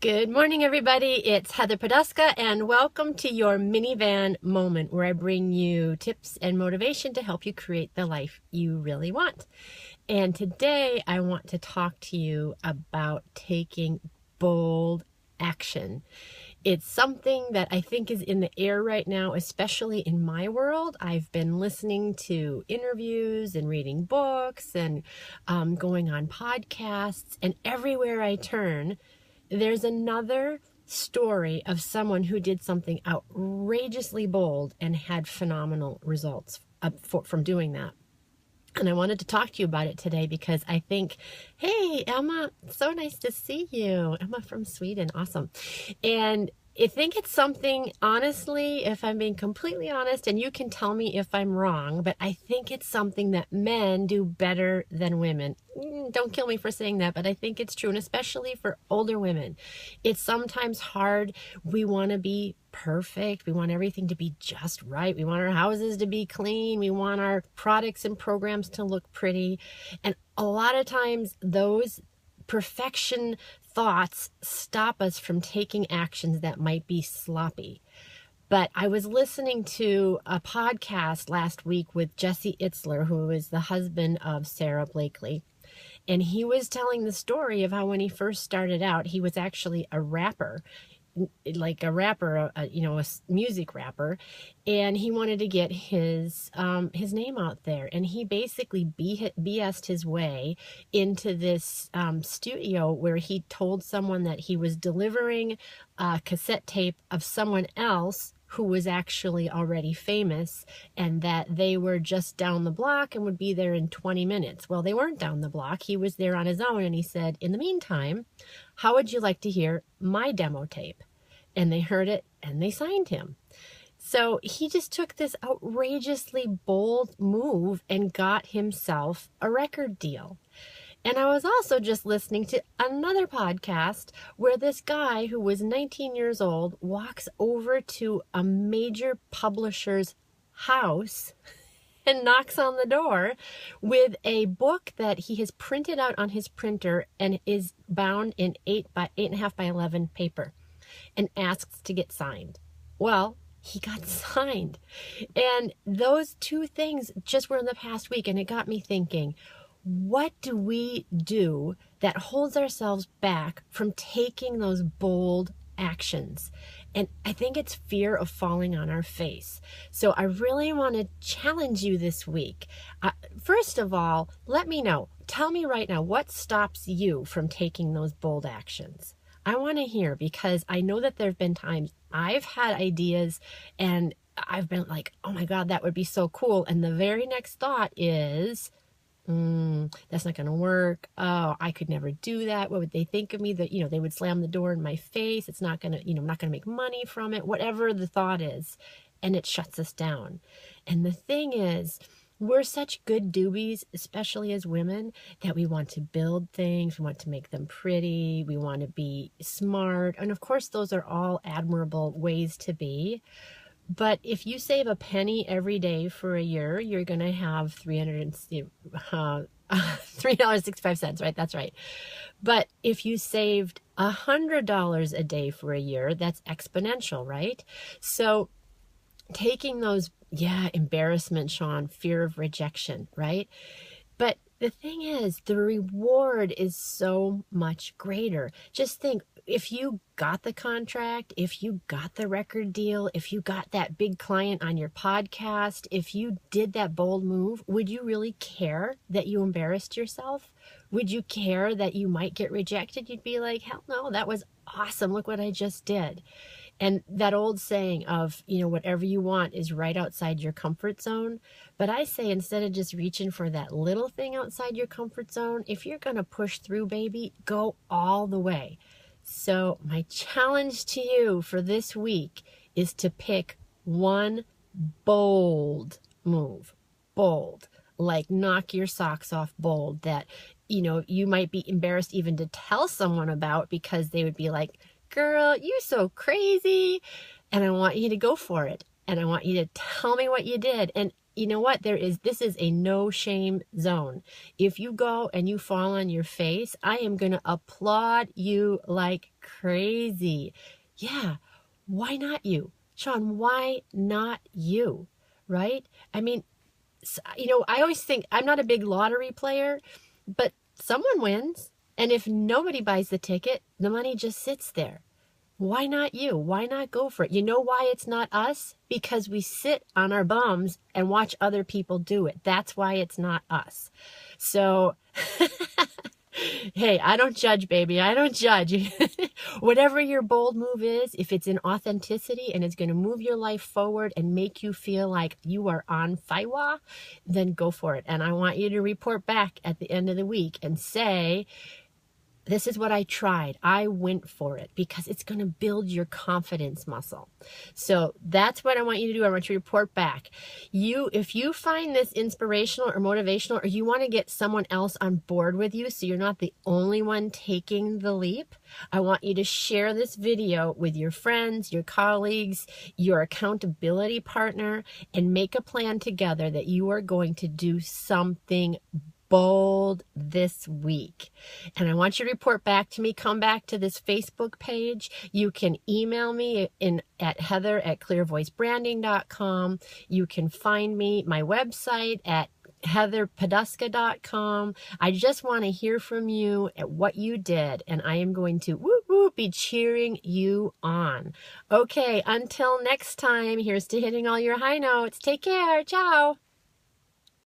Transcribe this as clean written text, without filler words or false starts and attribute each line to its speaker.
Speaker 1: Good morning, everybody. It's Heather Poduska, and welcome to your Minivan moment, where I bring you tips and motivation to help you create the life you really want. And today I want to talk to you about taking bold action. It's something that I think is in the air right now, especially in my world. I've been listening to interviews and reading books and going on podcasts, and everywhere I turn, there's another story of someone who did something outrageously bold and had phenomenal results from doing that. And I wanted to talk to you about it today because I think, hey, Emma, so nice to see you. Emma from Sweden. Awesome. And I think it's something, honestly, if I'm being completely honest, and you can tell me if I'm wrong, but I think it's something that men do better than women. Don't kill me for saying that, but I think it's true, and especially for older women. It's sometimes hard. We want to be perfect. We want everything to be just right. We want our houses to be clean. We want our products and programs to look pretty. And a lot of times those perfection thoughts stop us from taking actions that might be sloppy. But I was listening to a podcast last week with Jesse Itzler, who is the husband of Sarah Blakely. And he was telling the story of how when he first started out, he was actually a rapper, like a rapper, a music rapper, and he wanted to get his name out there, and he basically BS'd his way into this studio where he told someone that he was delivering a cassette tape of someone else who was actually already famous, and that they were just down the block and would be there in 20 minutes. Well, they weren't down the block. He was there on his own, and he said, in the meantime, how would you like to hear my demo tape? And they heard it, and they signed him. So he just took this outrageously bold move and got himself a record deal. And I was also just listening to another podcast where this guy who was 19 years old walks over to a major publisher's house and knocks on the door with a book that he has printed out on his printer and is bound in 8.5 by 11 paper, and asks to get signed. Well, he got signed. And those two things just were in the past week, and it got me thinking, what do we do that holds ourselves back from taking those bold actions? And I think it's fear of falling on our face. So I really want to challenge you this week. First of all, let me know. Tell me right now, what stops you from taking those bold actions? I want to hear, because I know that there have been times I've had ideas and I've been like, oh my God, that would be so cool. And the very next thought is, that's not going to work. Oh, I could never do that. What would they think of me? That, they would slam the door in my face. It's not going to, I'm not going to make money from it, whatever the thought is. And it shuts us down. And the thing is, we're such good doobies, especially as women, that we want to build things. We want to make them pretty. We want to be smart. And of course, those are all admirable ways to be. But if you save a penny every day for a year, you're going to have $3.65, right? That's right. But if you saved $100 a day for a year, that's exponential, right? So taking those, embarrassment, Sean, fear of rejection, right? But the thing is, the reward is so much greater. Just think, if you got the contract, if you got the record deal, if you got that big client on your podcast, if you did that bold move, would you really care that you embarrassed yourself? Would you care that you might get rejected? You'd be like, hell no, that was awesome. Look what I just did. And that old saying of, whatever you want is right outside your comfort zone. But I say, instead of just reaching for that little thing outside your comfort zone, if you're going to push through, baby, go all the way. So my challenge to you for this week is to pick one bold move. Bold. Like knock your socks off bold that, you might be embarrassed even to tell someone about, because they would be like, girl, you're so crazy. And I want you to go for it. And I want you to tell me what you did. And you know what? This is a no shame zone. If you go and you fall on your face, I am going to applaud you like crazy. Yeah. Why not you? Sean, why not you? Right? I mean, I always think I'm not a big lottery player, but someone wins. And if nobody buys the ticket, the money just sits there. Why not you? Why not go for it? You know why it's not us? Because we sit on our bums and watch other people do it. That's why it's not us. So, hey, I don't judge, baby. I don't judge. Whatever your bold move is, if it's in authenticity and it's going to move your life forward and make you feel like you are on fire, then go for it. And I want you to report back at the end of the week and say, this is what I tried. I went for it, because it's going to build your confidence muscle. So that's what I want you to do. I want you to report back. If you find this inspirational or motivational, or you want to get someone else on board with you so you're not the only one taking the leap, I want you to share this video with your friends, your colleagues, your accountability partner, and make a plan together that you are going to do something bold this week. And I want you to report back to me. Come back to this Facebook page. You can email me at heather@clearvoicebranding.com. You can find me, my website, at heatherpoduska.com. I just want to hear from you at what you did, and I am going to be cheering you on. Okay, until next time, here's to hitting all your high notes. Take care. Ciao.